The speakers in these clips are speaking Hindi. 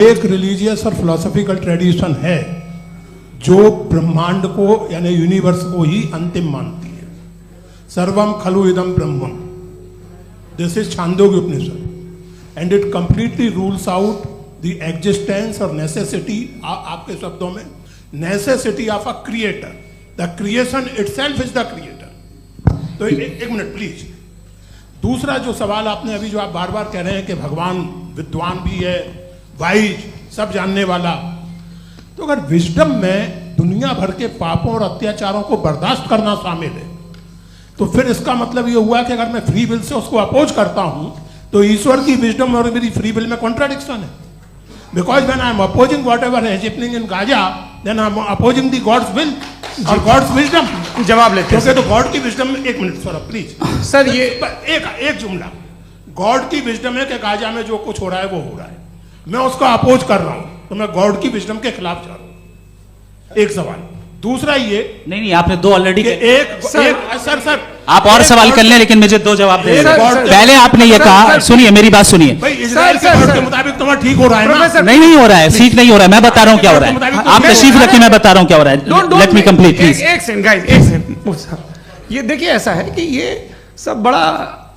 एक रिलीजियस और फिलोसॉफिकल ट्रेडिशन है जो ब्रह्मांड को यानी यूनिवर्स को ही अंतिम मानती है। सर्वम खलु इदम ब्रह्मम, this is Chandogya Upanishad and it completely rules out the existence और नेसेसिटी, आपके शब्दों में necessity of a creator. The creation itself is the creator. तो एक मिनट प्लीज। दूसरा जो सवाल आपने अभी, जो आप बार बार कह रहे हैं कि भगवान विद्वान भी है, वाइज, सब जानने वाला, तो अगर विजडम में दुनिया भर के पापों और अत्याचारों को बर्दाश्त करना शामिल है, तो फिर इसका मतलब ये हुआ कि अगर मैं फ्री विल से उसको अपोज करता हूं तो ईश्वर की विजडम और मेरी फ्री विल में कॉन्ट्राडिक्शन है। Because when I am opposing whatever is happening in Gaza, then I am opposing the God's will और गॉड्स विजडम। जवाब लेते हैं क्योंकि तो गॉड की विजडम में, एक मिनट सर प्लीज सर, ये एक जुमला, गॉड की विजडम है कि गाजा में जो कुछ हो रहा है वो हो रहा है, मैं उसको अपोज कर रहा हूं, तो मैं गॉड की विजडम के खिलाफ जा रहा हूं। एक सवाल। दूसरा ये नहीं, आपने दो ऑलरेडी। सर आप और सवाल कर लें, लेकिन मुझे दो जवाब दे। पहले आपने ये कहा, सुनिए मेरी बात सुनिए। इजराइल के गॉड के मुताबिक तुम्हारा ठीक हो रहा है ना? नहीं हो रहा है, ठीक नहीं हो रहा है। मैं बता रहा हूँ क्या हो रहा है। आप तशरीफ रखिए, मैं बता रहा हूँ क्या हो रहा है। Let me complete please. एक सेकंड गाइस, एक सेकंड। ये देखिए, ऐसा है कि ये सब बड़ा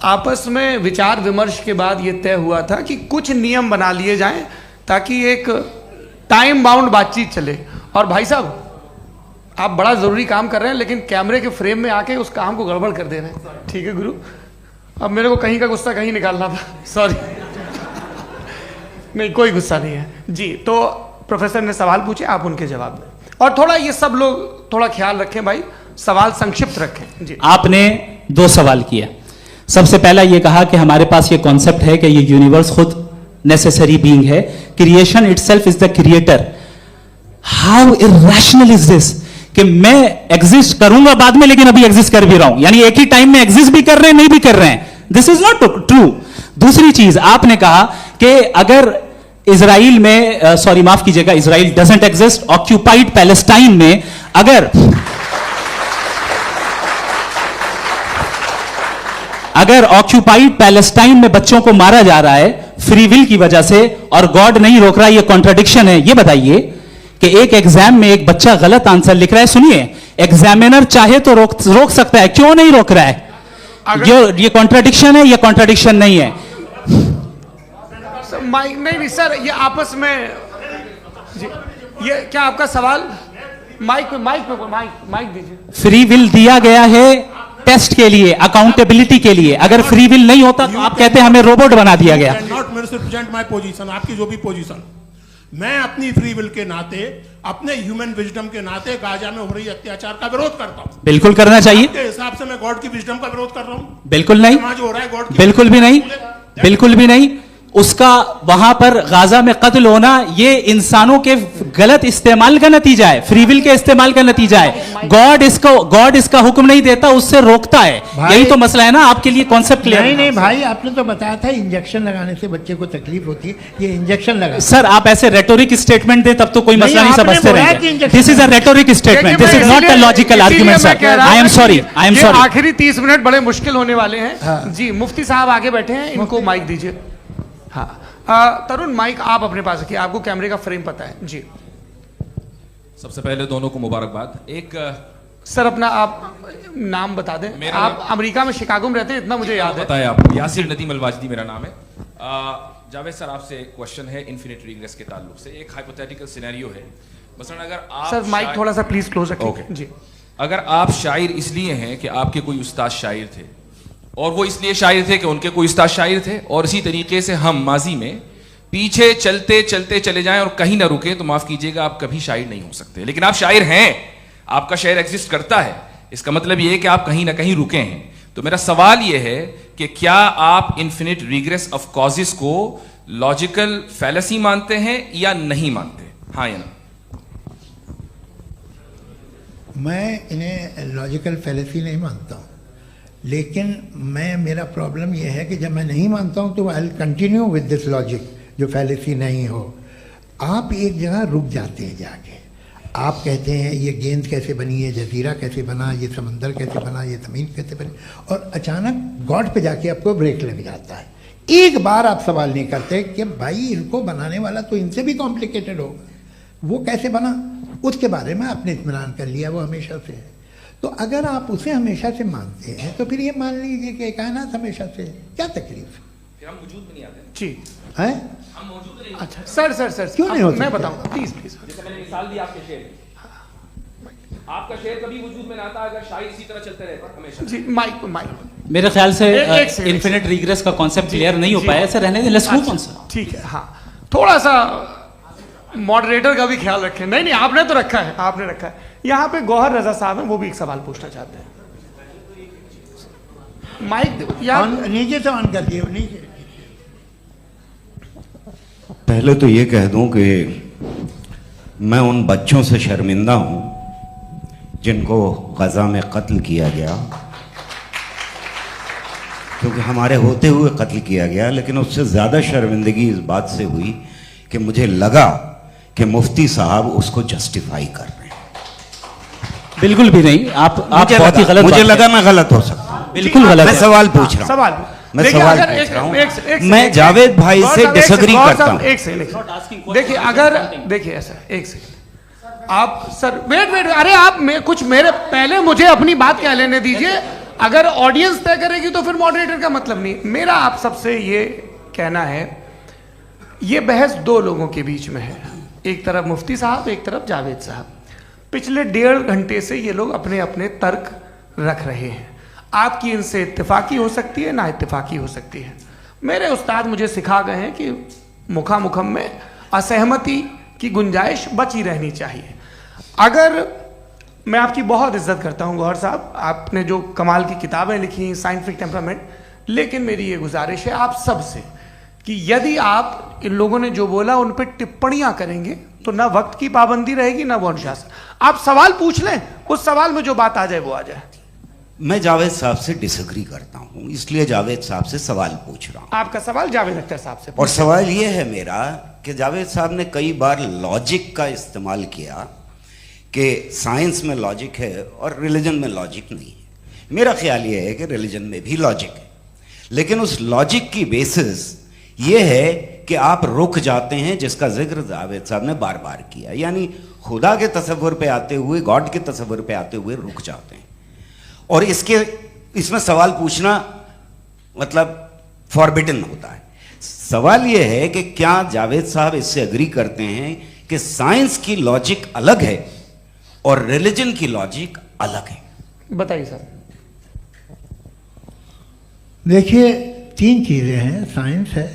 आपस में विचार विमर्श के बाद ये तय हुआ था कि कुछ नियम बना लिए जाएं ताकि एक टाइम बाउंड बातचीत चले। और भाई साहब, आप बड़ा जरूरी काम कर रहे हैं, लेकिन कैमरे के फ्रेम में आके उस काम को गड़बड़ कर दे रहे हैं। ठीक है गुरु, अब मेरे को कहीं का गुस्सा कहीं निकालना था, सॉरी। नहीं, कोई गुस्सा नहीं है जी। तो प्रोफेसर ने सवाल पूछे, आप उनके जवाब दें। और थोड़ा ये सब लोग थोड़ा ख्याल रखें भाई, सवाल संक्षिप्त रखें जी। आपने दो सवाल किया। सबसे पहला ये कहा कि हमारे पास ये कॉन्सेप्ट है कि ये यूनिवर्स खुद नेसेसरी बीइंग है, creation itself is the creator. How irrational is this कि मैं एग्जिस्ट करूंगा बाद में, लेकिन अभी एग्जिस्ट कर भी रहा हूं, यानी एक ही टाइम में एग्जिस्ट भी कर रहे हैं, नहीं भी कर रहे हैं। This is not true. दूसरी चीज, आपने कहा कि अगर इजराइल में, सॉरी माफ कीजिएगा, Israel doesn't exist, occupied Palestine में अगर ऑक्यूपाइड पैलेस्टाइन में बच्चों को मारा जा रहा है फ्री विल की वजह से और गॉड नहीं रोक रहा, ये कॉन्ट्रडिक्शन है। ये बताइए कि एक एग्जाम में एक बच्चा गलत आंसर लिख रहा है, सुनिए, एग्जामिनर चाहे तो रोक सकता है, क्यों नहीं रोक रहा है? ये कॉन्ट्रडिक्शन है, ये कॉन्ट्रडिक्शन नहीं है। माइक नहीं सर, ये आपस में जी, ये क्या आपका सवाल? माइक दीजिए। फ्री विल दिया गया है टेस्ट के लिए, अकाउंटेबिलिटी के लिए। अगर फ्री विल नहीं होता तो आप कहते हैं हमें रोबोट बना दिया गया। नॉट मिसरिप्रेजेंट माय पोजीशन, आपकी जो भी पोजीशन, मैं अपनी फ्री विल के नाते, अपने ह्यूमन विजडम के नाते गाजा में हो रही अत्याचार का विरोध करता हूं। बिल्कुल करना चाहिए। आपके हिसाब से मैं गॉड की विजडम का विरोध कर रहा हूं? बिल्कुल नहीं, जो हो रहा है गॉड की, बिल्कुल भी नहीं, बिल्कुल भी नहीं। उसका वहां पर गाजा में कत्ल होना ये इंसानों के गलत इस्तेमाल का नतीजा है, फ्री विल के इस्तेमाल का नतीजा है। गॉड इसका हुक्म नहीं देता, उससे रोकता है। यही तो मसला है ना। आपके लिए कॉन्सेप्ट क्लियर नहीं भाई, आपने तो बताया था इंजेक्शन लगाने से बच्चे को तकलीफ होती है, ये इंजेक्शन लगा। सर आप ऐसे रेटोरिक स्टेटमेंट दे तब तो कोई मसला नहीं समझते रहेंगे। This is a rhetoric statement, this is not a logical argument sir. I am sorry, I am sorry. आखिरी 30 मिनट बड़े मुश्किल होने वाले हैं जी। मुफ्ती साहब आगे बैठे हैं, इनको माइक दीजिए। हाँ तरुण, माइक आप अपने पास रखिए, आपको कैमरे का फ्रेम पता है जी। सबसे पहले दोनों को मुबारकबाद। एक सर अपना आप नाम बता दें। आप अमेरिका में शिकागो में रहते हैं, इतना मुझे याद है। बताया आपको, यासिर नदीम अलवाजदी मेरा नाम है। जावेद सर, आपसे एक क्वेश्चन है इन्फिनिट रिग्रेस के ताल्लुक से। एक हाइपोथेटिकल सिनेरियो है, मसलन अगर आप सर माइक थोड़ा सा प्लीज क्लोज रखिए जी। अगर आप शायर इसलिए हैं कि आपके कोई उस्ताद शायर थे, और वो इसलिए शायर थे कि उनके कोई उस्ताद शायर थे, और इसी तरीके से हम माजी में पीछे चलते चलते चले जाएं और कहीं ना रुके, तो माफ कीजिएगा आप कभी शायर नहीं हो सकते। लेकिन आप शायर हैं, आपका शायर एग्जिस्ट करता है, इसका मतलब ये है कि आप कहीं ना कहीं रुके हैं। तो मेरा सवाल ये है कि क्या आप इन्फिनिट रिग्रेस ऑफ कॉजेस को लॉजिकल फैलेसी मानते हैं या नहीं मानते? हाँ या ना? मैं इन्हें लॉजिकल फैलेसी नहीं मानता हूँ, लेकिन मेरा प्रॉब्लम यह है कि जब मैं नहीं मानता हूँ तो I will continue with this logic जो फैलेसी नहीं हो। आप एक जगह रुक जाते हैं जाके, आप कहते हैं ये गेंद कैसे बनी, ये जजीरा कैसे बना, ये समंदर कैसे बना, ये ज़मीन कैसे बनी, और अचानक गॉड पे जाके आपको ब्रेक लग जाता है एक बार आप सवाल नहीं करते कि भाई इनको बनाने वाला तो इनसे भी कॉम्प्लिकेटेड होगा, वो कैसे बना, उसके बारे में आपने इत्मीनान कर लिया, वो हमेशा से है। तो अगर आप उसे हमेशा से मानते हैं तो फिर ये मान लीजिए कि कायनात हमेशा से है, क्या तकलीफ फिर हम वजूद में नहीं आते जी है? हम मौजूद नहीं। अच्छा सर क्यों नहीं हो मैं सकते? बताऊंगा प्लीज जैसे मैंने मिसाल दी आपके शेर की। आपका शेर कभी वजूद में ना आता अगर शायर इसी तरह चलते रहते हमेशा। जी माइक मेरे ख्याल से एक सेकंड। इन्फिनिट रिग्रेस का कॉन्सेप्ट क्लियर नहीं हो जी। पाया, सर रहने दें, लेट्स मूव ऑन सर। ठीक है, हाँ थोड़ा सा मॉडरेटर का भी ख्याल रखें। नहीं नहीं आपने तो रखा है, आपने रखा है। यहाँ पे गौहर रजा साहब हैं, वो भी एक सवाल पूछना चाहते हैं। माइक यार नीचे से ऑन कर दिए नीचे। पहले तो ये कह दूं कि मैं उन बच्चों से शर्मिंदा हूं जिनको गजा में कत्ल किया गया, क्योंकि हमारे होते हुए कत्ल किया गया। लेकिन उससे ज़्यादा शर्मिंदगी इस बात से हुई कि मुझे लगा कि मुफ्ती साहब उसको जस्टिफाई कर रहे हैं। बिल्कुल भी नहीं, आप बहुत ही गलत मुझे बात लगा कर- मैं गलत हो सकता हूं। बिल्कुल गलत मैं है। सवाल पूछ रहा हूं। सवाल मैं देखिए, सवाल अगर पूछ रहा हूं। एक मैं जावेद भाई गौर से साहब, एक डिसएग्री गौर करता साहब, हूं। एक सेकंड देखिए, अगर देखिए ऐसा एक सेकंड आप सर वेट अरे आप कुछ मेरे पहले मुझे अपनी बात कह लेने दीजिए। अगर ऑडियंस तय करेगी तो फिर मॉडरेटर का मतलब नहीं। मेरा आप सबसे ये कहना है, ये बहस दो लोगों के बीच में है, एक तरफ मुफ्ती साहब, एक तरफ जावेद साहब। पिछले 1.5 घंटे से ये लोग अपने अपने तर्क रख रहे हैं। आपकी इनसे इत्तेफाकी हो सकती है, ना इत्तेफाकी हो सकती है। मेरे उस्ताद मुझे सिखा गए हैं कि मुखामुखम में असहमति की गुंजाइश बची रहनी चाहिए। अगर मैं आपकी बहुत इज्जत करता हूं गौहर साहब, आपने जो कमाल की किताबें लिखी साइंटिफिक टेम्परामेंट, लेकिन मेरी ये गुजारिश है आप सबसे कि यदि आप इन लोगों ने जो बोला उन पर टिप्पणियां करेंगे तो ना वक्त की पाबंदी रहेगी ना वो अनुशासन। आप सवाल पूछ लें, उस सवाल में जो बात आ जाए वो आ जाए। मैं जावेद साहब से डिसएग्री करता हूं, इसलिए जावेद साहब से सवाल पूछ रहा हूं। आपका सवाल जावेद अख्तर साहब से। और सवाल ये है मेरा कि जावेद साहब ने कई बार लॉजिक का इस्तेमाल किया कि साइंस में लॉजिक है और रिलीजन में लॉजिक नहीं है। मेरा ख्याल ये है कि रिलीजन में भी लॉजिक है, लेकिन उस लॉजिक की बेसिस ये है कि आप रुक जाते हैं, जिसका जिक्र जावेद साहब ने बार बार किया, यानी खुदा के तसव्वुर पे आते हुए, गॉड के तसव्वुर पे आते हुए रुक जाते हैं। और इसमें सवाल पूछना मतलब फॉरबिडन होता है। सवाल यह है कि क्या जावेद साहब इससे एग्री करते हैं कि साइंस की लॉजिक अलग है और रिलीजन की लॉजिक अलग है? बताइए सर। देखिए 3 चीज़ें हैं, साइंस है,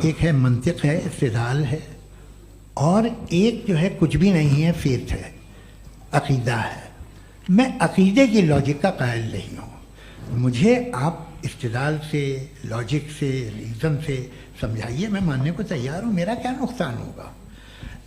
एक है मंतिक है, इस्तिदलाल है, और एक जो है कुछ भी नहीं है, फेथ है, अकीदा है। मैं अकीदे की लॉजिक का कायल नहीं हूँ। मुझे आप इस्तिदलाल से, लॉजिक से, रीज़न से समझाइए, मैं मानने को तैयार हूँ, मेरा क्या नुकसान होगा।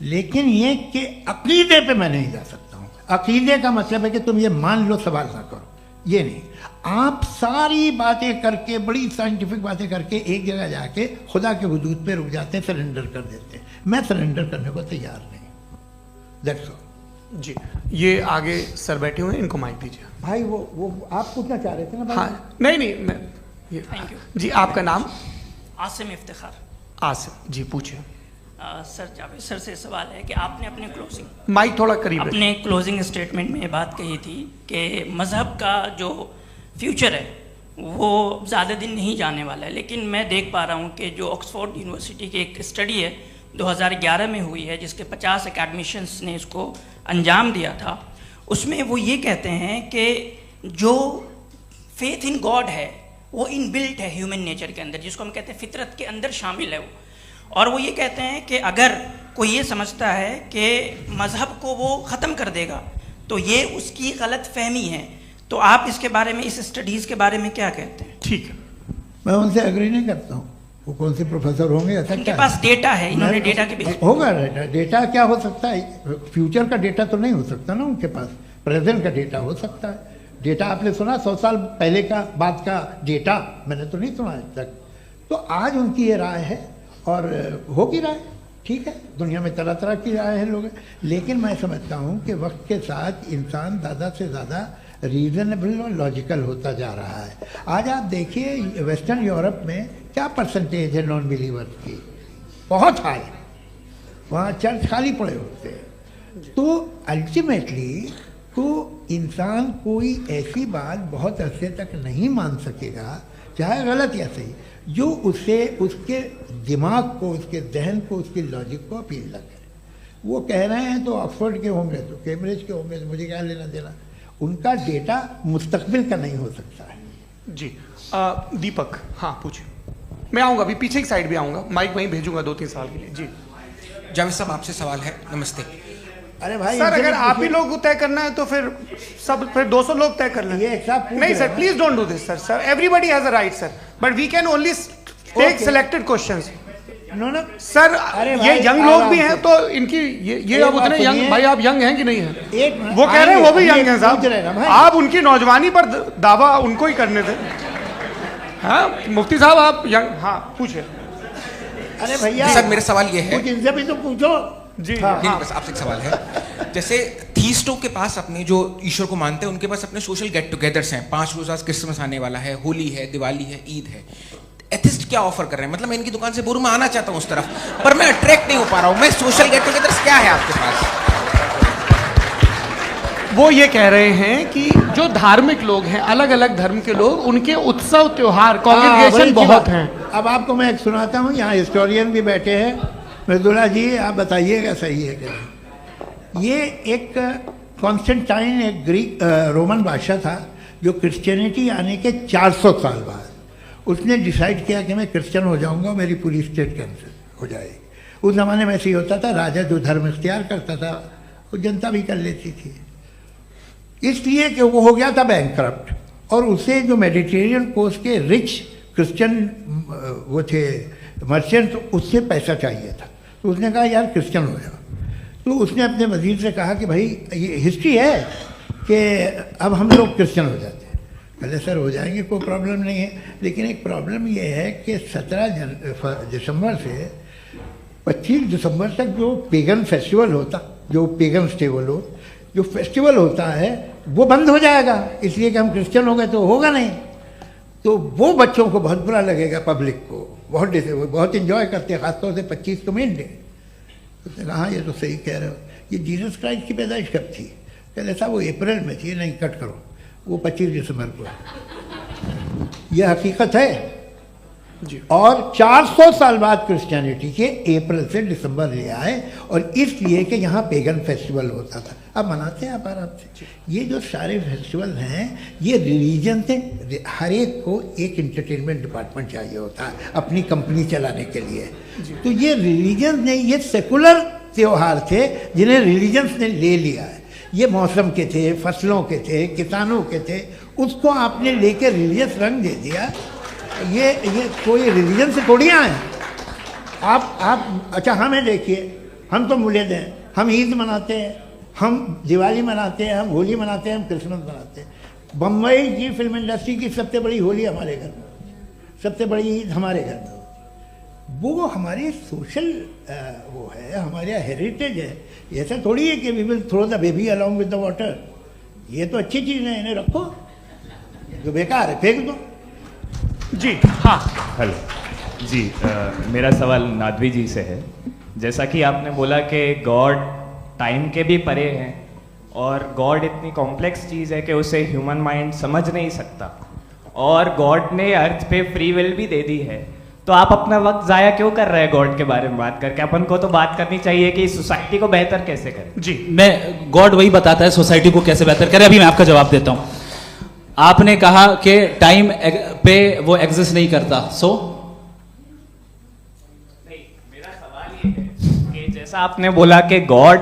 लेकिन ये कि अकीदे पे मैं नहीं जा सकता हूँ। अकीदे का मतलब है कि तुम ये मान लो, सवाल ना करो, ये नहीं। आप सारी बातें करके, बड़ी साइंटिफिक बातें करके एक जगह जाके खुदा के वजूद पे रुक जाते हैं, सरेंडर कर देते हैं। मैं सरेंडर करने को तैयार नहीं। दैट्स ऑल जी। ये आगे सर बैठे हुए हैं, इनको माइक दीजिए। भाई। वो आप पूछना चाह रहे थे ना भाई? हाँ नहीं मैं ये थैंक यू जी। आपका नाम? आसिम इफ्तिखार। आसिफ जी, पूछिए। सर जावेद सर से सवाल है कि आपने अपने क्लोजिंग माइक थोड़ा करीब रखिए। अपने क्लोजिंग स्टेटमेंट में ये बात कही थी कि मज़हब का जो फ्यूचर है वो ज़्यादा दिन नहीं जाने वाला है। लेकिन मैं देख पा रहा हूँ कि जो ऑक्सफोर्ड यूनिवर्सिटी की एक स्टडी है 2011 में हुई है, जिसके 50 एकेडमिशियंस ने इसको अंजाम दिया था, उसमें वो ये कहते हैं कि जो फेथ इन गॉड है वो इनबिल्ट है ह्यूमन नेचर के अंदर, जिसको हम कहते हैं फितरत के अंदर शामिल है वो। और वो ये कहते हैं कि अगर कोई ये समझता है कि मज़हब को वो ख़त्म कर देगा तो ये उसकी गलत फहमी है। तो आप इसके बारे में, इस स्टडीज़ के बारे में क्या कहते हैं? ठीक है। मैं उनसे एग्री नहीं करता हूँ। वो कौन से प्रोफेसर होंगे, ऐसा उनके क्या पास डेटा है, इन्होंने डेटा के बेस होगा। डेटा क्या हो सकता है? फ्यूचर का डेटा तो नहीं हो सकता ना उनके पास, प्रेजेंट का डेटा हो सकता है। डेटा आपने सुना 100 साल पहले का बाद का डेटा? मैंने तो नहीं सुना आज तक। तो आज उनकी ये राय है और होगी राय, ठीक है। दुनिया में तरह तरह की राय है लोग, लेकिन मैं समझता हूँ कि वक्त के साथ इंसान ज़्यादा से ज़्यादा रीजनेबल और लॉजिकल होता जा रहा है। आज आप देखिए वेस्टर्न यूरोप में क्या परसेंटेज है नॉन बिलीवर्स की? बहुत हाई। वहाँ चर्च खाली पड़े होते हैं। तो अल्टीमेटली तो इंसान कोई ऐसी बात बहुत अरसे तक नहीं मान सकेगा, चाहे गलत या सही, जो उससे उसके दिमाग को, उसके जहन को, उसके लॉजिक को अपील न करे। वो कह रहे हैं तो ऑक्सफोर्ड के होंगे तो कैम्ब्रिज के होंगे, तो मुझे क्या लेना देना। उनका डेटा मुस्तकबिल का नहीं हो सकता है। जी दीपक, हाँ पूछिए। मैं आऊँगा, अभी पीछे की साइड भी आऊँगा, माइक वहीं भेजूंगा 2-3 साल के लिए। जी जावेद साहब, आपसे सवाल है। नमस्ते। अरे भाई सर, अगर आप ही लोग को तय करना है तो फिर 200 लोग तय कर लें। ये एक साथ नहीं sir, please don't do this sir. Everybody has a right sir, but we can only take selected questions. No sir, अरे ये यंग लोग भी हैं तो इनकी ये अब उतने यंग, भाई आप यंग हैं कि नहीं हैं? वो कह रहे हैं वो भी यंग हैं साहब, आप उनकी नौजवानी पर दावा उनको ही करने थे। हाँ मुफ्ती साहब आप यंग, हाँ पूछे। अरे भैया सर मेरा सवाल ये है, कुछ इनसे भी तो पूछो। जी नहीं, बस आपसे एक सवाल है। जैसे थीस्टों के पास अपने जो ईश्वर को मानते हैं उनके पास अपने सोशल गेट टुगेदर्स हैं। 5 रोज़ आज क्रिसमस आने वाला है, होली है, दिवाली है, ईद है। एथिस्ट क्या ऑफर कर रहे हैं? मतलब मैं इनकी दुकान से बोलूं मैं आना चाहता हूं उस तरफ, पर मैं अट्रैक्ट नहीं हो पा रहा हूं। मैं सोशल गेट टुगेदर्स क्या है आपके पास? वो ये कह रहे हैं कि जो धार्मिक लोग हैं, अलग अलग धर्म के लोग, उनके उत्सव त्योहार कांग्रेगेशन बहुत हैं। अब आपको मैं एक सुनाता हूँ, यहाँ हिस्टोरियन भी बैठे हैं। मृदुला जी आप बताइएगा सही है कि नहीं। ये एक कॉन्स्टेंटाइन, एक ग्रीक रोमन बादशाह था जो क्रिश्चियनिटी आने के 400 साल बाद उसने डिसाइड किया कि मैं क्रिश्चियन हो जाऊंगा, मेरी पूरी स्टेट कैंसिल हो जाएगी। उस ज़माने में ऐसे ही होता था, राजा जो धर्म इख्तियार करता था वो जनता भी कर लेती थी। इसलिए कि वो हो गया था बैंकक्रप्ट, और उसे जो मेडिटेरियन कोस्ट के रिच क्रिश्चियन वो थे मर्चेंट, उससे पैसा चाहिए था। तो उसने कहा यार क्रिश्चियन हो जाओ। तो उसने अपने वजीर से कहा कि भाई ये हिस्ट्री है कि अब हम लोग क्रिश्चियन हो जाते हैं। पहले सर हो जाएंगे, कोई प्रॉब्लम नहीं है, लेकिन एक प्रॉब्लम ये है कि 17 दिसंबर से 25 दिसंबर तक जो पेगन फेस्टिवल होता, जो पेगन जो फेस्टिवल होता है वो बंद हो जाएगा, इसलिए कि हम क्रिश्चियन हो गए तो होगा नहीं। तो वो बच्चों को बहुत बुरा लगेगा, पब्लिक को बहुत इन्जॉय करते हैं, खासतौर से 25 को मेन डे। उसने कहा हाँ ये तो सही कह रहे हो, ये जीसस क्राइस्ट की पैदाइश कब थी? कहते साहब वो अप्रैल में थी। नहीं कट करो, वो 25 दिसंबर को है। यह हकीकत है जी। और 400 साल बाद क्रिश्चियनिटी के अप्रैल से दिसंबर ले आए, और इसलिए कि यहाँ पेगन फेस्टिवल होता था। अब मनाते हैं आप आराम से। ये जो सारे फेस्टिवल हैं ये रिलीजन से, हर एक को एक इंटरटेनमेंट डिपार्टमेंट चाहिए होता है अपनी कंपनी चलाने के लिए। तो ये रिलीजन ने, ये सेकुलर त्यौहार थे जिन्हें रिलीजन्स ने ले लिया है। ये मौसम के थे, फसलों के थे, किसानों के थे, उसको आपने लेके रिलीजियस रंग दे दिया। ये कोई रिलीजन से थोड़ी आए आप। अच्छा हमें देखिए, हम तो मुल्द हैं, हम ईद मनाते हैं, हम दिवाली मनाते हैं, हम होली मनाते हैं, हम क्रिसमस मनाते हैं। बम्बई की फिल्म इंडस्ट्री की सबसे बड़ी होली हमारे घर में, सबसे बड़ी ईद हमारे घर में। वो हमारे सोशल वो है, हमारे हेरिटेज है। ऐसा थोड़ी है कि we will throw the baby along with the water. ये तो अच्छी चीज़ है, इन्हें रखो, जो बेकार है फेंक दो। जी हाँ हेलो जी, मेरा सवाल नादवी जी से है। जैसा कि आपने बोला कि गॉड टाइम के भी परे हैं और गॉड इतनी कॉम्प्लेक्स चीज़ है कि उसे ह्यूमन माइंड समझ नहीं सकता, और गॉड ने अर्थ पे फ्री विल भी दे दी है, तो आप अपना वक्त ज़ाया क्यों कर रहे हैं गॉड के बारे में बात करके? अपन को तो बात करनी चाहिए कि सोसाइटी को बेहतर कैसे करें। जी मैं गॉड वही बताता है सोसाइटी को कैसे बेहतर करे। अभी मैं आपका जवाब देता हूँ। आपने कहा कि टाइम पे वो एग्जिस्ट नहीं करता, नहीं, मेरा सवाल ये है कि जैसा आपने बोला कि गॉड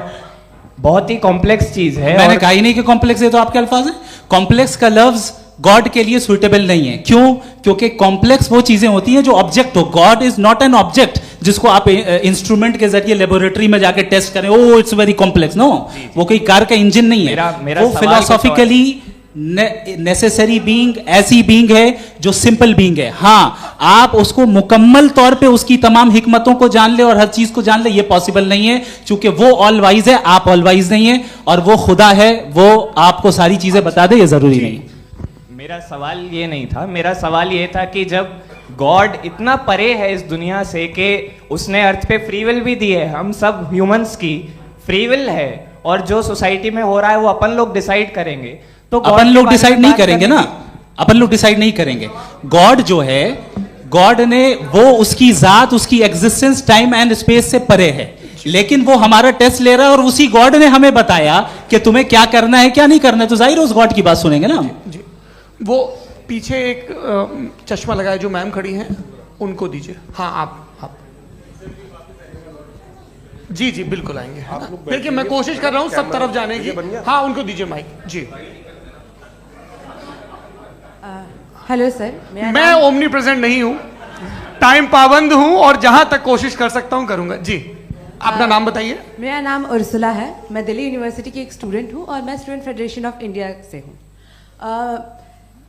बहुत ही कॉम्प्लेक्स चीज है। मैंने कहा ही नहीं कि कॉम्प्लेक्स है, तो आपके अल्फाज हैं। कॉम्प्लेक्स का लफ्ज गॉड के लिए सुइटेबल नहीं है। क्यों? क्योंकि कॉम्प्लेक्स वो चीजें होती हैं जो ऑब्जेक्ट हो। God is not an object जिसको आप इंस्ट्रूमेंट के जरिए लेबोरेटरी में जाके टेस्ट करें, oh it's very complex. No, वो कोई कार का इंजन नहीं है। वो फिलोसॉफिकली नेसेसरी बीइंग ऐसी बीइंग है जो सिंपल बीइंग है। हाँ, आप उसको मुकम्मल तौर पे उसकी तमाम हिकमतों को जान ले और हर चीज को जान ले, ये पॉसिबल नहीं है, क्योंकि वो ऑल वाइज है, आप ऑल वाइज नहीं है, और वो खुदा है, वो आपको सारी चीजें बता दे, ये जरूरी नहीं। मेरा सवाल ये नहीं था। मेरा सवाल ये था कि जब गॉड इतना परे है इस दुनिया से कि उसने अर्थ पे फ्री विल भी दी है, हम सब ह्यूमंस की फ्री विल है, और जो सोसाइटी में हो रहा है वो अपन लोग डिसाइड करेंगे। तो अपन लोग डिसाइड नहीं करेंगे ना, अपन लोग डिसाइड नहीं करेंगे। गॉड जो है, गॉड ने वो उसकी जात, उसकी एग्जिस्टेंस टाइम एंड स्पेस से परे है, लेकिन वो हमारा टेस्ट ले रहा है और उसी गॉड ने हमें बताया कि तुम्हें क्या करना है क्या नहीं करना है, तो जाहिर है उस गॉड की बात सुनेंगे ना हम। जी, वो पीछे एक चश्मा लगाए जो मैम खड़ी हैं उनको दीजिए। हाँ आप जी जी बिल्कुल आएंगे। देखिए मैं कोशिश कर रहा हूँ सब तरफ जाने की। हाँ उनको दीजिए माइक जी। हेलो सर, मैं ओमनी प्रेजेंट नहीं हूँ, टाइम पाबंद हूँ और जहां तक कोशिश कर सकता हूँ करूंगा। जी अपना नाम बताइए। मेरा नाम उर्सुला है, मैं दिल्ली यूनिवर्सिटी की एक स्टूडेंट हूँ और मैं स्टूडेंट फेडरेशन ऑफ इंडिया से हूँ।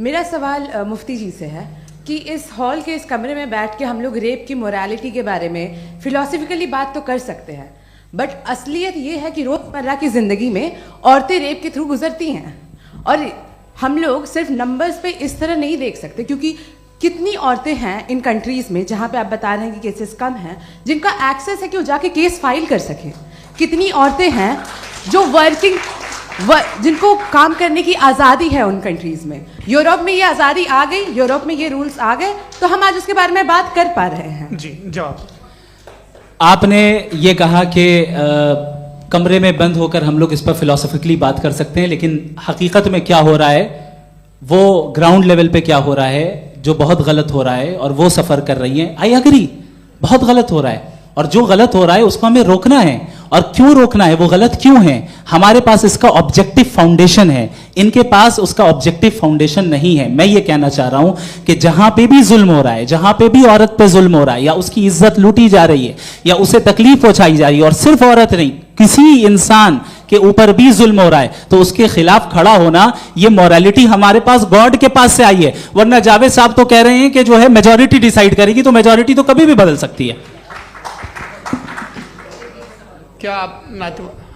मेरा सवाल मुफ्ती जी से है कि इस हॉल के इस कमरे में बैठ के हम लोग रेप की मोरालिटी के बारे में फिलोसफिकली बात तो कर सकते हैं, बट असलियत ये है कि रोज़मर्रा की ज़िंदगी में औरतें रेप के थ्रू गुजरती हैं और हम लोग सिर्फ नंबर्स पे इस तरह नहीं देख सकते, क्योंकि कितनी औरतें हैं इन कंट्रीज़ में जहाँ पे आप बता रहे हैं कि केसेस कम हैं जिनका एक्सेस है कि वो जाके केस फाइल कर सकें। कितनी औरतें हैं जो जिनको काम करने की आज़ादी है उन कंट्रीज़ में। यूरोप में ये आज़ादी आ गई, यूरोप में ये रूल्स आ गए, तो हम आज उसके बारे में बात कर पा रहे हैं। जी जवाब। आपने ये कहा कि कमरे में बंद होकर हम लोग इस पर फिलोसफिकली बात कर सकते हैं, लेकिन हकीकत में क्या हो रहा है, वो ग्राउंड लेवल पे क्या हो रहा है जो बहुत गलत हो रहा है, और वो सफ़र कर रही हैं। आई एग्री, बहुत गलत हो रहा है, और जो गलत हो रहा है उसको हमें रोकना है। और क्यों रोकना है, वो गलत क्यों है, हमारे पास इसका ऑब्जेक्टिव फाउंडेशन है, इनके पास उसका ऑब्जेक्टिव फाउंडेशन नहीं है। मैं ये कहना चाह रहा हूं कि जहां पे भी जुल्म हो रहा है, जहां पे भी औरत पे जुल्म हो रहा है, या उसकी इज्जत लूटी जा रही है, या उसे तकलीफ पहुंचाई जा रही है, और सिर्फ औरत नहीं किसी इंसान के ऊपर भी जुल्म हो रहा है, तो उसके खिलाफ खड़ा होना, ये मॉरलिटी हमारे पास गॉड के पास से आई है। वरना जावेद साहब तो कह रहे हैं कि जो है मेजॉरिटी डिसाइड करेगी, तो मेजॉरिटी तो कभी भी बदल सकती है। क्या आप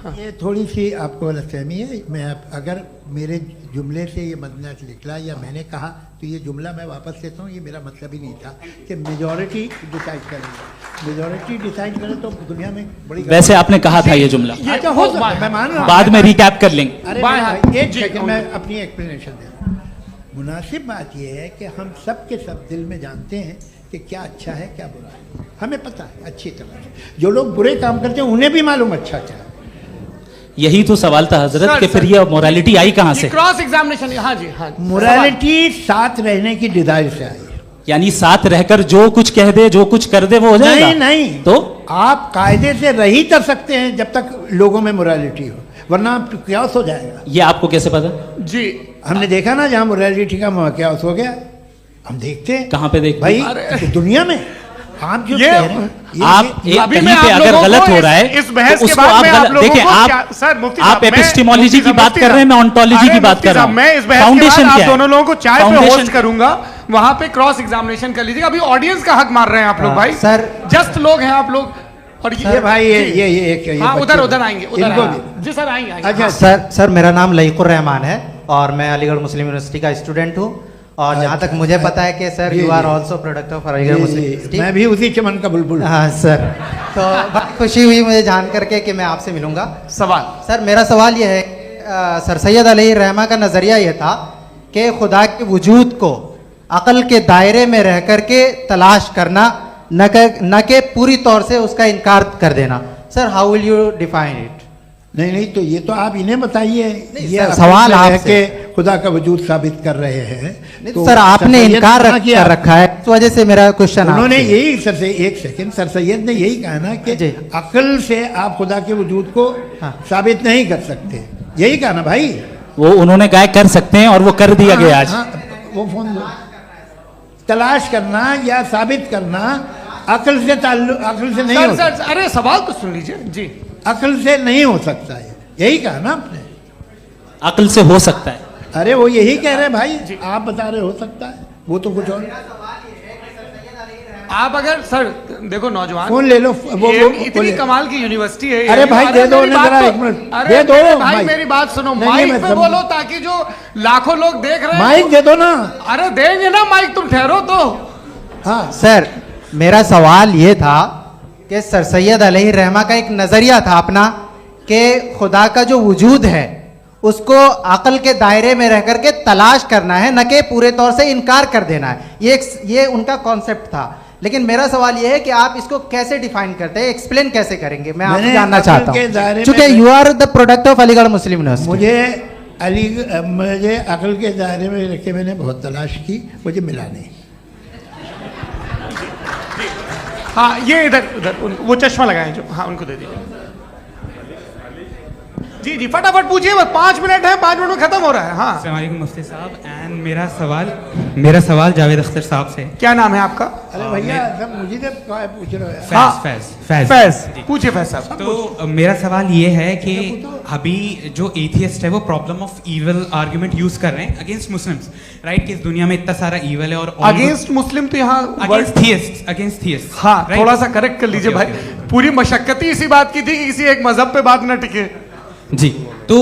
हाँ। ये थोड़ी सी आपको गलतफहमी है। मैं अगर मेरे जुमले से ये मदनत निकला या मैंने कहा तो ये जुमला मैं वापस लेता हूँ। ये मेरा मतलब ही नहीं था कि मेजॉरिटी डिसाइड करेगी। मेजॉरिटी डिसाइड करे तो दुनिया में बड़ी, वैसे आपने कहा था ये जुमला। अच्छा हो सकता है, मैं मान रहा हूँ, बाद में रिकैप कर लेंगे। अरे एक सेकंड मैं अपनी एक्सप्लेनेशन दे रहा हूँ। मुनासिब बात यह है कि हम सब के सब दिल में जानते हैं कि क्या अच्छा है क्या बुरा है, हमें पता है अच्छी तरह से। जो लोग बुरे काम करते हैं उन्हें भी मालूम अच्छा क्या है। यही तो सवाल था हजरत कि फिर ये मोरालिटी आई कहां से? Cross examination. हाँ जी हाँ। मोरालिटी साथ रहने की डिजायर से आई है, यानी साथ रहकर जो कुछ कह दे जो कुछ कर दे वो हो जाएगा? नहीं तो आप कायदे से रह ही कर सकते हैं जब तक लोगों में मोरालिटी हो, वरना क्यास हो जाएगा। ये आपको कैसे पता? जी हमने देखा ना, जहां मोरालिटी का क्यास हो गया, हम देखते हैं। कहां पे देखते भाई? दुनिया में। आप जो कह रहे हैं आप कहीं पे अगर गलत हो रहा है इस बहस तो के उसको बाद आप मैं आप लोगों देखिए, को सर मुफ्ती आप एपिस्टेमोलॉजी की बात कर रहे हैं, मैं ऑन्टोलॉजी की बात कर रहा हूं। मैं इस बहस के बाद आप दोनों लोगों को चाय पे होस्ट करूंगा, वहां पे क्रॉस एग्जामिनेशन कर लीजिएगा। अभी ऑडियंस का हक मार रहे हैं आप लोग भाई, सर जस्ट लोग हैं आप लोग। और ये भाई ये हाँ उधर आएंगे, जी सर आएंगे। अच्छा सर मेरा नाम लईकुर रहमान है और मैं अलीगढ़ मुस्लिम यूनिवर्सिटी का स्टूडेंट हूँ। और जहाँ तक मुझे पता है कि sir you are also product of Aligarh Muslim university. मैं भी उसी चमन का बुलबुल। हाँ सर, तो बहुत खुशी हुई मुझे जान करके कि मैं आपसे मिलूंगा। सवाल सर मेरा सवाल यह है, सर सैयद अलैहिर्रहमा का नज़रिया यह था कि खुदा के वजूद को अक़ल के दायरे में रह कर के तलाश करना, न कि पूरी तौर से उसका इनकार कर देना। Sir how will you define it? नहीं तो ये तो आप इन्हें बताइए। ये सवाल आपसे खुदा का वजूद साबित कर रहे हैं तो सर आपने इनकार कर रखा है, इस वजह से मेरा क्वेश्चन। उन्होंने यही सर से एक सेकंड, सर सैयद ने यही कहा ना कि अक्ल से आप खुदा के वजूद को साबित नहीं कर सकते, यही कहा ना भाई। वो उन्होंने कहा कर सकते हैं और वो कर दिया गया आज। वो फोन तलाश करना या साबित करना अक्ल से अक्ल से नहीं हो सकता। अरे सवाल तो सुन लीजिए जी। अक्ल से नहीं हो सकता है, यही कहा ना आपने। अक्ल से हो सकता है? अरे वो यही कह रहे हैं भाई, आप बता रहे हो सकता है, वो तो कुछ और। आप अगर सर देखो नौजवान फोन ले लो, वो इतनी कमाल की यूनिवर्सिटी है। अरे भाई दे दो जरा, एक मिनट दे दो भाई, मेरी बात सुनो, माइक पे बोलो ताकि जो लाखों लोग देख रहे हैं। माइक दे दो ना। अरे देंगे ना माइक, तुम ठहरो तो। हाँ सर मेरा सवाल ये था कि सर सैयद अलैहि रहमा का एक नज़रिया था अपना कि खुदा का जो वजूद है उसको अक्ल के दायरे में रह करके तलाश करना है, न कि पूरे तौर से इनकार कर देना है। ये उनका कॉन्सेप्ट था। लेकिन मेरा सवाल ये है कि आप इसको कैसे डिफाइन करते हैं, एक्सप्लेन कैसे करेंगे, मैं आपसे जानना चाहता हूँ, क्योंकि you are the product of Aligarh Muslim university. मुझे अक्ल के दायरे में रख के मैंने बहुत तलाश की, मुझे मिला नहीं। हाँ ये इधर वो चश्मा लगाए जो, हाँ उनको दे दीजिए। जी जी फटाफट पूछिए, बस 5 मिनट है, 5 मिनट में खत्म हो रहा है। हाँ अस्सलाम वालेकुम मुफ्ती साहब। एंड मेरा सवाल जावेद अख्तर साहब से। क्या नाम है आपका? अरे भैया सब मुझे तो पूछ रहे हो। हाँ, फैज पूछिए फैज साहब। तो मेरा सवाल ये है कि अभी जो एथियस्ट है वो problem of evil argument use कर रहे हैं अगेंस्ट मुस्लिम्स, राइट? कि इस दुनिया में इतना सारा इविल है और अगेंस्ट मुस्लिम तो यहाँ अगेंस्ट थियस्ट। हाँ थोड़ा सा करेक्ट कर लीजिए भाई, पूरी मशक्कत ही इसी बात की थी कि किसी एक मजहब पे बात ना टिके। जी तो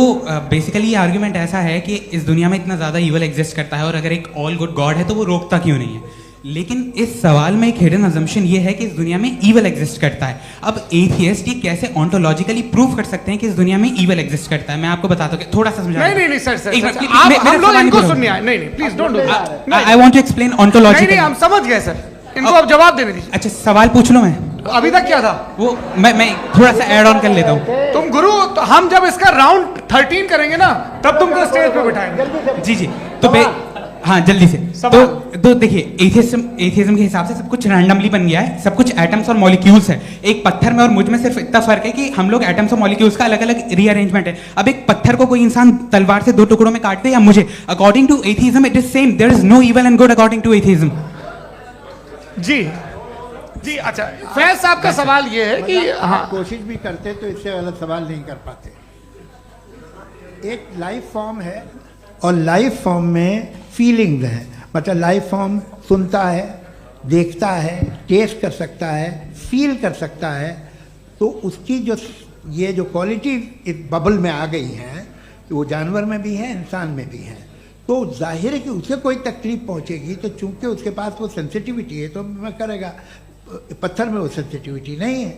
बेसिकली ये आर्ग्यूमेंट ऐसा है कि इस दुनिया में इतना ज़्यादा ईवल एग्जिस्ट करता है और अगर एक ऑल गुड गॉड है तो वो रोकता क्यों नहीं है? लेकिन इस सवाल में एक हिडन अजम्पशन ये है कि इस दुनिया में ईवल एग्जिस्ट करता है। अब एथियस्ट ये कैसे ऑन्टोलॉजिकली प्रूव कर सकते हैं कि इस दुनिया में ईवल एग्जिस्ट करता है? मैं आपको बताता हूँ, थोड़ा सा समझा। नहीं सर, हम लोग इनको सुनिए। नहीं please don't do that. I want to explain ontologically. नहीं हम समझ गए सर, इनको अब जवाब देने दीजिए। अच्छा सवाल पूछ लो मैं। अभी तक क्या था वो मैं थोड़ा सा ऐड ऑन कर लेता हूँ। तुम गुरु, तो हम जब इसका राउंड 13 करेंगे ना तब तुमको स्टेज पे बिठाएंगे। जी तो हाँ जल्दी से। तो देखिए एथियज्म के हिसाब से सब कुछ रैंडमली बन गया है, सब कुछ एटम्स और मॉलिक्यूल्स है। एक पत्थर में और मुझ में सिर्फ इतना फर्क है कि हम लोग एटम्स और मॉलिक्यूल्स का अलग अलग रीअरेंजमेंट है। अब एक पत्थर को कोई इंसान तलवार से 2 टुकड़ों में काट दे या मुझे, according to atheism it is same. There is no evil and good according to atheism. जी अच्छा फैज साहब का सवाल ये है कि हाँ कोशिश भी करते तो इससे गलत सवाल नहीं कर पाते। एक लाइफ फॉर्म है और लाइफ फॉर्म में फीलिंग्स हैं, मतलब लाइफ फॉर्म सुनता है, देखता है, टेस्ट कर सकता है, फील कर सकता है। तो उसकी जो ये जो क्वालिटी इस बबल में आ गई हैं वो जानवर में भी है, इंसान में भी है। तो जाहिर है कि उसे कोई तकलीफ पहुंचेगी, तो चूंकि उसके पास वो सेंसिटिविटी है तो मैं करेगा। पत्थर में वो सेंसिटिविटी नहीं है।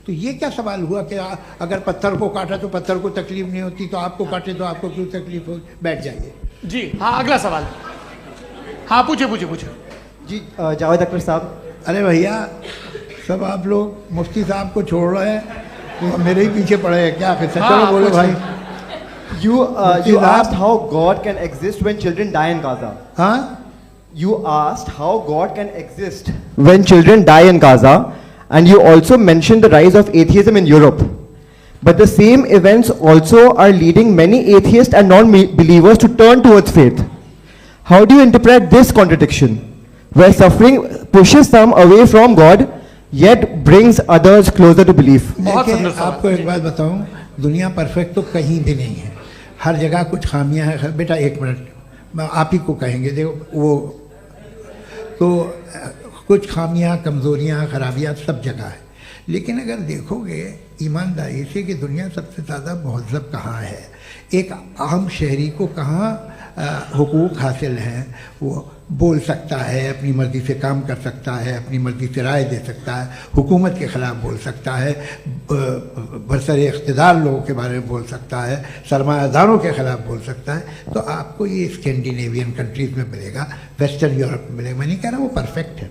तो ये क्या सवाल हुआ कि अगर पत्थर को काटा तो पत्थर को तकलीफ नहीं होती, तो आपको काटे तो आपको क्यों तकलीफ हो? बैठ जाइए। जी हाँ अगला सवाल। हाँ पूछे जी जावेद अख्तर साहब। अरे भैया सब आप लोग मुफ्ती साहब को छोड़ रहे हैं, तो मेरे ही पीछे पड़े हैं क्या? फिर चलो बोलो भाई। You asked how God can exist when children die in Gaza. हाँ? You asked how God can exist when children die in Gaza, and you also mentioned the rise of atheism in Europe. But the same events also are leading many atheists and non-believers to turn towards faith. How do you interpret this contradiction, where suffering pushes some away from God, yet brings others closer to belief? देखिए आपको एक बात बताऊं, दुनिया परफेक्ट तो कहीं भी नहीं है, हर जगह कुछ खामियां हैं। बेटा एक मिनट आप ही को कहेंगे, देखो वो तो कुछ खामियां, कमज़ोरियां, खराबियां सब जगह है। लेकिन अगर देखोगे ईमानदारी से कि दुनिया सबसे ज़्यादा महज़ब कहाँ है, एक आम शहरी को कहाँ हुकूक हासिल हैं, वो बोल सकता है, अपनी मर्ज़ी से काम कर सकता है, अपनी मर्ज़ी से राय दे सकता है, हुकूमत के ख़िलाफ़ बोल सकता है, बरसर इक़्तिदार लोगों के बारे में बोल सकता है, सरमायादारों के ख़िलाफ़ बोल सकता है। तो आपको ये स्कैंडिनेवियन कंट्रीज़ में मिलेगा, वेस्टर्न यूरोप में मिलेगा। मैं नहीं कह रहा वो परफेक्ट है,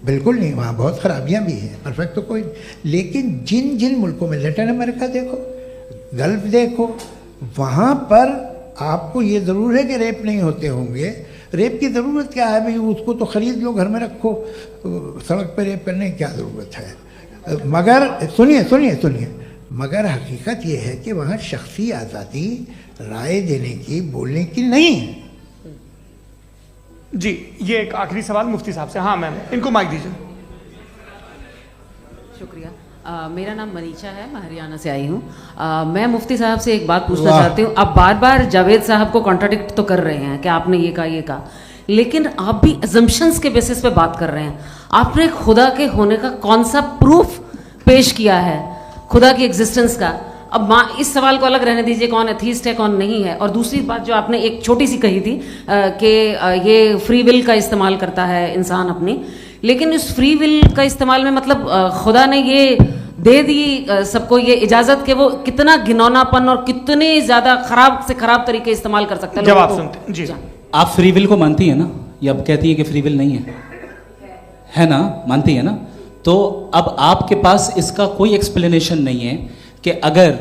बिल्कुल नहीं, वहाँ बहुत ख़राबियाँ भी हैं, परफेक्ट तो कोई। लेकिन जिन जिन मुल्कों में, लैटिन अमेरिका देखो, गल्फ़ देखो, वहाँ पर आपको ये ज़रूर है कि रेप नहीं होते होंगे। रेप की ज़रूरत क्या है भाई? उसको तो ख़रीद लो, घर में रखो, सड़क पर रेप करने की क्या ज़रूरत है? मगर सुनिए, मगर हकीकत ये है कि वहाँ शख्सी आज़ादी राय देने की, बोलने की नहीं है। जी ये एक आखिरी सवाल मुफ्ती साहब से। हाँ मैम इनको माइक दीजिए। शुक्रिया। मेरा नाम मनीषा है, मैं हरियाणा से आई हूँ। मैं मुफ्ती साहब से एक बात पूछना चाहती हूँ। आप बार बार जावेद साहब को कॉन्ट्राडिक्ट तो कर रहे हैं कि आपने ये कहा, लेकिन आप भी अजम्पशंस के बेसिस पे बात कर रहे हैं। आपने खुदा के होने का कौन सा प्रूफ पेश किया है, खुदा की एग्जिस्टेंस का? अब इस सवाल को अलग रहने दीजिए, कौन एथीस्ट है कौन नहीं है। और दूसरी बात जो आपने एक छोटी सी कही थी कि ये फ्री विल का इस्तेमाल करता है इंसान अपनी, लेकिन उस फ्री विल का इस्तेमाल में मतलब खुदा ने ये दे दी सबको ये इजाजत कि वो कितना घिनौनापन और कितने ज्यादा खराब से खराब तरीके इस्तेमाल कर सकते हैं। जब आप सुनते जी, आप फ्री विल को मानती है ना, या अब कहती है कि फ्री विल नहीं है ना, मानती है ना? तो अब आपके पास इसका कोई एक्सप्लेनेशन नहीं है कि अगर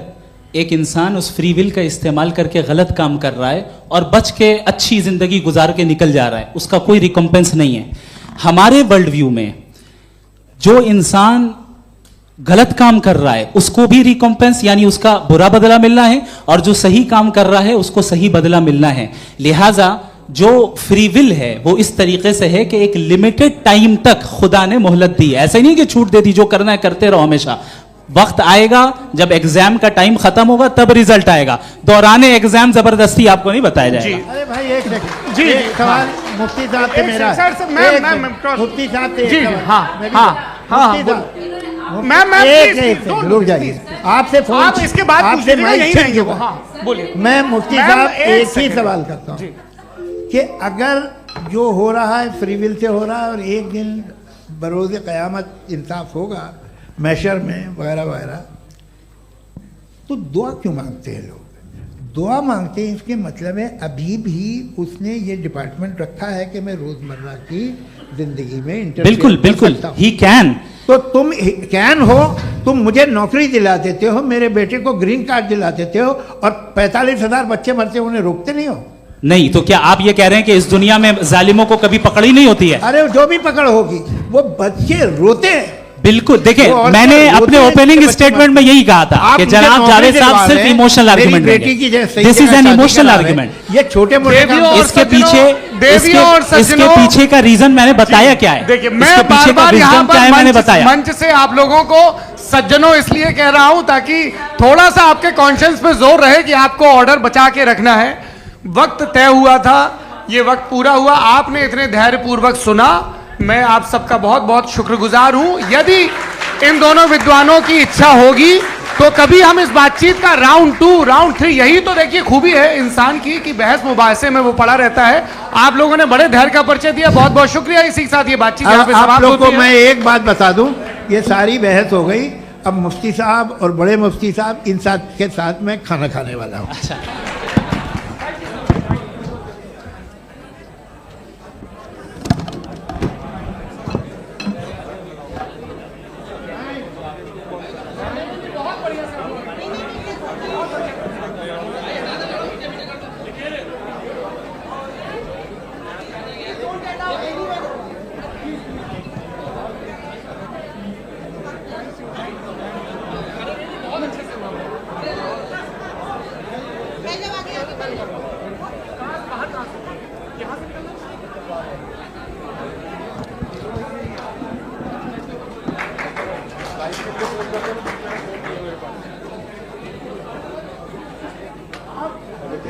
एक इंसान उस फ्री विल का इस्तेमाल करके गलत काम कर रहा है और बच के अच्छी जिंदगी गुजार के निकल जा रहा है, उसका कोई रिकम्पेंस नहीं है। हमारे वर्ल्ड व्यू में जो इंसान गलत काम कर रहा है उसको भी रिकम्पेंस यानी उसका बुरा बदला मिलना है, और जो सही काम कर रहा है उसको सही बदला मिलना है। लिहाजा जो फ्री विल है वो इस तरीके से है कि एक लिमिटेड टाइम तक खुदा ने मोहलत दी है। ऐसा नहीं कि छूट दे दी, जो करना है करते रहो हमेशा। वक्त आएगा जब एग्जाम का टाइम खत्म होगा तब रिजल्ट आएगा, दौराने एग्जाम जबरदस्ती आपको नहीं बताया जाएगा। अरे भाई एक सेकंड, जी, एक सवाल मुफ्ती साहब से मेरा, मुफ्ती साहब से जी, रुक जाइए, आपसे फोन, आप इसके बाद आपसे यही रहेंगे वो। हाँ, बोलिए। मैं मुफ्ती साहब एक ही सवाल करता हूँ कि अगर जो हो रहा है फ्री विल से हो रहा है और एक दिन बरोज़ क़यामत इंसाफ होगा मैशर में वगैरह वगैरह, तो दुआ क्यों मांगते हैं लोग? दुआ मांगते हैं इसके मतलब है अभी भी उसने ये डिपार्टमेंट रखा है कि मैं रोजमर्रा की जिंदगी में बिल्कुल बिल्कुल ही कैन। तो तुम कैन हो, तुम मुझे नौकरी दिला देते हो, मेरे बेटे को ग्रीन कार्ड दिला देते हो, और 45,000 बच्चे मरते उन्हें रोकते नहीं हो। नहीं तो क्या आप ये कह रहे हैं कि इस दुनिया में जालिमों को कभी पकड़ ही नहीं होती है? अरे जो भी पकड़ होगी वो बच्चे रोते हैं। बिल्कुल, देखिए मैंने अपने ओपनिंग स्टेटमेंट में यही कहा था कि जनाब जावेद साहब सिर्फ इमोशनल आर्गुमेंट देंगे। This is an emotional argument. ये छोटे मोटे इसके पीछे का रीजन मैंने बताया क्या है। देखिए मैं बार-बार यहाँ पर मंच से आप लोगों को सज्जनों इसलिए कह रहा हूं ताकि थोड़ा सा आपके कॉन्शियंस पे जोर रहे कि आपको ऑर्डर बचा के रखना है। वक्त तय हुआ था, ये वक्त पूरा हुआ, आपने इतने धैर्यपूर्वक सुना, मैं आप सबका बहुत बहुत शुक्रगुजार हूं। यदि इन दोनों विद्वानों की इच्छा होगी तो कभी हम इस बातचीत का राउंड 2, राउंड 3, यही तो देखिए खूबी है इंसान की कि बहस मुबाहसे में वो पड़ा रहता है। आप लोगों ने बड़े धैर्य का परिचय दिया, बहुत बहुत शुक्रिया। इसी के साथ ये बातचीत यहाँ पे समाप्त होती है। आप लोगों को मैं एक बात बता दूं, ये सारी बहस हो गई, अब मुफ्ती साहब और बड़े मुफ्ती साहब इन के साथ में खाना खाने वाला हूँ।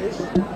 Thank you.